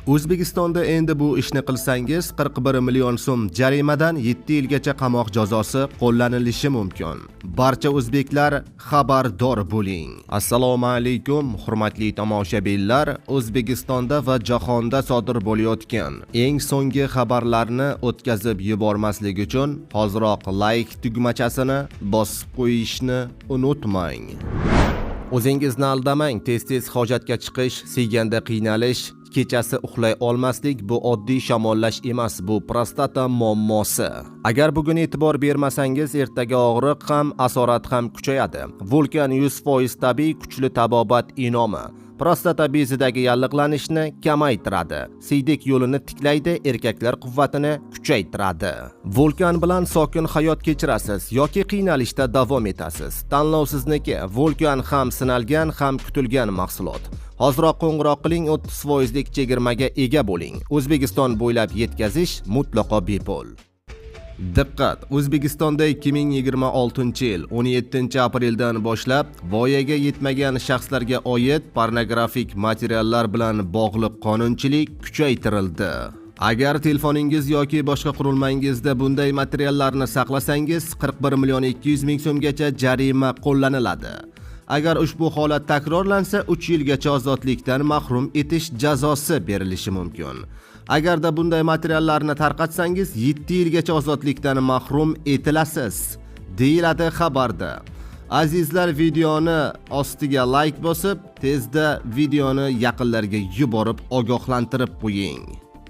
O'zbekistonda endi bu ishni qilsangiz 41 million so'm jarimadan 7 yilgacha qamoq jazosi qo'llanilishi mumkin. Barcha o'zbeklar xabardor bo'ling. Assalomu alaykum, hurmatli tomoshabinlar. O'zbekistonda va jahonda sodir bo'layotgan eng so'nggi xabarlarni o'tkazib yubormaslik uchun hoziroq like tugmachasini bosib qo'yishni unutmang. O'zingizni aldamang, tez-tez hojatga chiqish, siyganda qiynalish, kechasi uxlay olmaslik bu oddiy shamollash emas, bu prostata muammosi. Agar bugun e'tibor bermasangiz, ertaga og'riq ham, asorat ham kuchayadi. Vulkan 100% tabiiy kuchli tabobat inomi prostata bezidagi yalliqlanishni kamaytiradi. Siydik yo'lini tiklaydi, erkaklar quvvatini kuchaytiradi. Vulkan bilan sokin hayot kechirasiz yoki qiynalishda davom etasiz. Tanlov sizniki. Vulkan ham sinalgan, ham kutilgan mahsulot. Hoziroq qo'ng'iroq qiling, 30% lik chegirmaga ega bo'ling. O'zbekiston bo'ylab yetkazish mutlaqo bepul. Diqqat! O'zbekistonda 2026-yil 17-apreldan boshlab voyaga yetmagan shaxslarga oid pornografik materiallar bilan bog'liq qonunchilik kuchaytirildi. Agar telefoningiz yoki boshqa qurilmangizda bunday materiallarni saqlasangiz, 41 million 200 ming so'mgacha jarima qo'llaniladi. Agar ushbu holat takrorlansa, 3 yilgacha ozodlikdan mahrum etish jazosi berilishi mumkin. Agarda bunday materiallarni tarqatsangiz, 7 yilgacha ozodlikdan mahrum etilasiz, deyiladi xabarda. Azizlar, videoni ostiga like bosib, tezda videoni yaqinlarga yuborib ogohlantirib qo'ying.